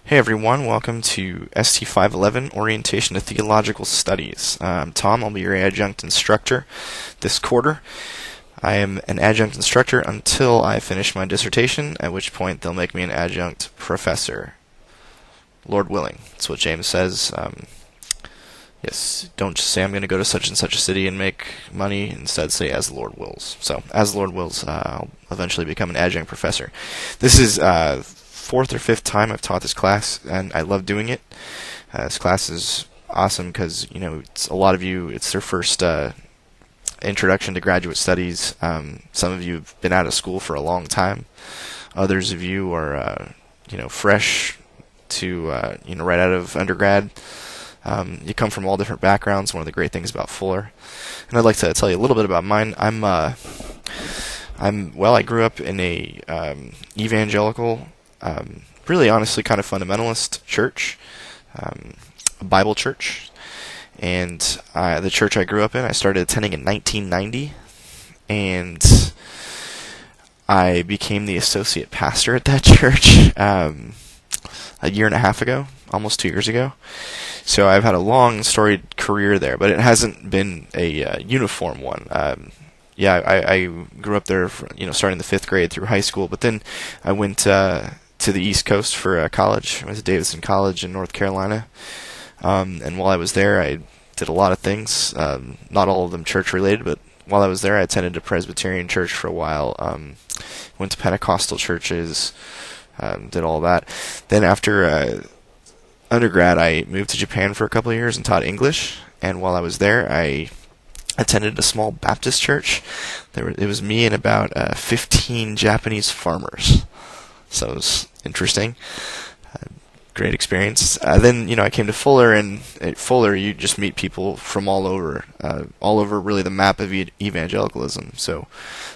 Hey everyone, welcome to ST511 Orientation to Theological Studies. I'm Tom, I'll be your adjunct instructor this quarter. I am an adjunct instructor until I finish my dissertation, at which point they'll make me an adjunct professor. Lord willing. That's what James says. Yes, don't just say I'm going to go to such and such a city and make money. Instead, say as the Lord wills. So, as the Lord wills, I'll eventually become an adjunct professor. This is fourth or fifth time I've taught this class, and I love doing it. This class is awesome because it's a lot of you. It's their first introduction to graduate studies. Some of you have been out of school for a long time. Others of you are fresh to right out of undergrad. You come from all different backgrounds. One of the great things about Fuller, and I'd like to tell you a little bit about mine. I grew up in a evangelical, really honestly kind of fundamentalist church, a Bible church, and the church I grew up in, I started attending in 1990, and I became the associate pastor at that church a year and a half ago, almost 2 years ago. So I've had a long, storied career there, but it hasn't been a uniform one. I grew up there, starting the 5th grade through high school, but then I went to the East Coast for college. I went to Davidson College in North Carolina, and while I was there, I did a lot of things, not all of them church-related, but while I was there, I attended a Presbyterian church for a while, went to Pentecostal churches, did all that. Then after undergrad, I moved to Japan for a couple of years and taught English, and while I was there, I attended a small Baptist church. It was me and about 15 Japanese farmers, so it was interesting. Great experience. Then I came to Fuller, and at Fuller you just meet people from all over really the map of evangelicalism. So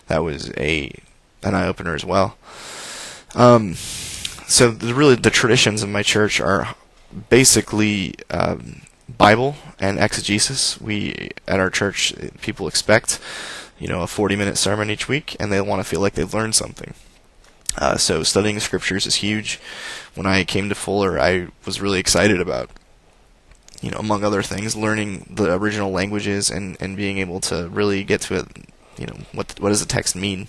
that was an eye-opener as well. So the traditions of my church are basically Bible and exegesis. We at our church, people expect a 40-minute sermon each week, and they want to feel like they've learned something. So studying scriptures is huge. When I came to Fuller, I was really excited about, among other things, learning the original languages and being able to really get to it. What does the text mean?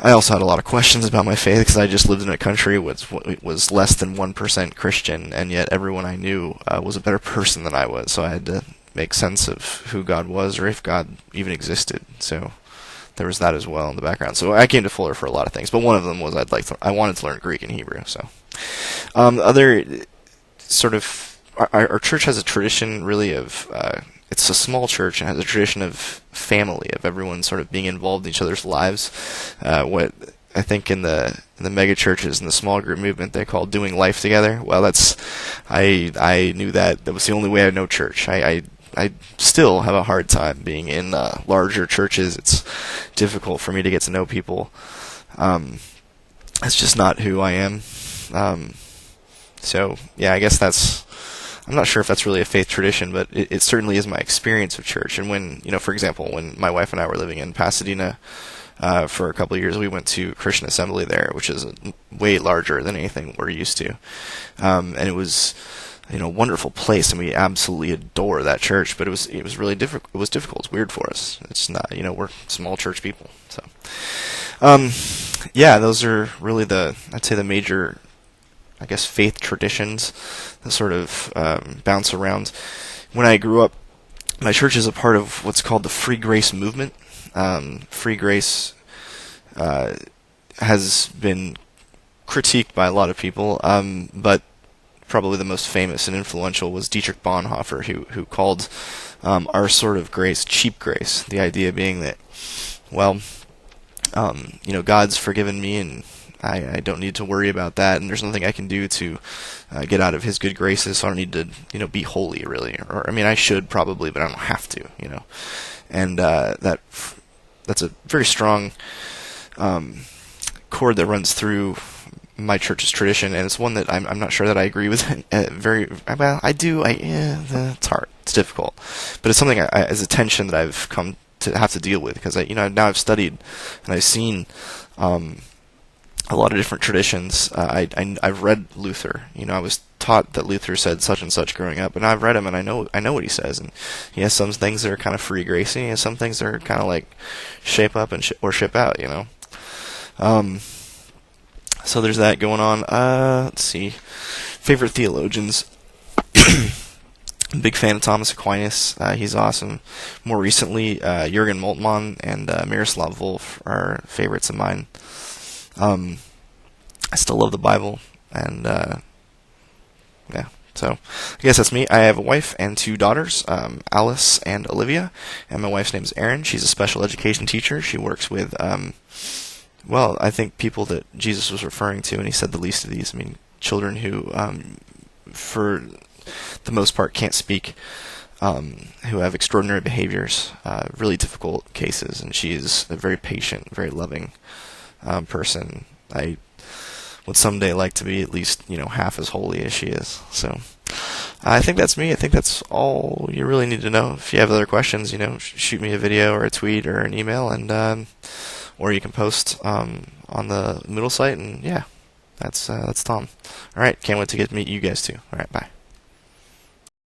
I also had a lot of questions about my faith because I just lived in a country which was less than 1% Christian, and yet everyone I knew was a better person than I was. So I had to make sense of who God was, or if God even existed. So there was that as well in the background. So I came to Fuller for a lot of things, but one of them was I wanted to learn Greek and Hebrew. So other sort of our church has a tradition really of it's a small church and has a tradition of family, of everyone sort of being involved in each other's lives. What I think in the mega churches and the small group movement they call doing life together. Well, I knew that was the only way I know church. I still have a hard time being in larger churches. It's difficult for me to get to know people. It's just not who I am. So yeah, I guess I'm not sure if that's really a faith tradition, but it certainly is my experience of church. And when, for example, when my wife and I were living in Pasadena for a couple of years, we went to Christian Assembly there, which is way larger than anything we're used to. And it was, a wonderful place, and we absolutely adore that church. But it was really difficult. It was difficult. It's weird for us. It's not, we're small church people. So, those are really I'd say the major, I guess, faith traditions that sort of bounce around. When I grew up, my church is a part of what's called the Free Grace movement. Free Grace has been critiqued by a lot of people, but probably the most famous and influential was Dietrich Bonhoeffer, who called our sort of grace cheap grace. The idea being that, God's forgiven me, and I don't need to worry about that, and there's nothing I can do to get out of His good graces, so I don't need to, be holy, really. Or I should probably, but I don't have to, And that's a very strong chord that runs through my church's tradition, and it's one that I'm not sure that I agree with. Very well, I do. It's hard. It's difficult, but it's something as a tension that I've come to have to deal with because now I've studied and I've seen a lot of different traditions. I've read Luther. I was taught that Luther said such and such growing up, and I've read him, and I know what he says. And he has some things that are kind of free gracey, and some things that are kind of like shape up and or ship out. So there's that going on. Let's see, favorite theologians. Big fan of Thomas Aquinas. He's awesome. More recently, Jürgen Moltmann and Miroslav Volf are favorites of mine. I still love the Bible, and yeah. So I guess that's me. I have a wife and 2 daughters, Alice and Olivia, and my wife's name is Erin. She's a special education teacher. She works with, well, I think people that Jesus was referring to, and he said the least of these. I mean, children who, for the most part, can't speak, who have extraordinary behaviors, really difficult cases, and she is a very patient, very loving person. I would someday like to be at least, half as holy as she is. So I think that's me. I think that's all you really need to know. If you have other questions, shoot me a video or a tweet or an email, and or you can post on the Moodle site. And yeah, that's Tom. All right, can't wait to get to meet you guys too. All right, bye.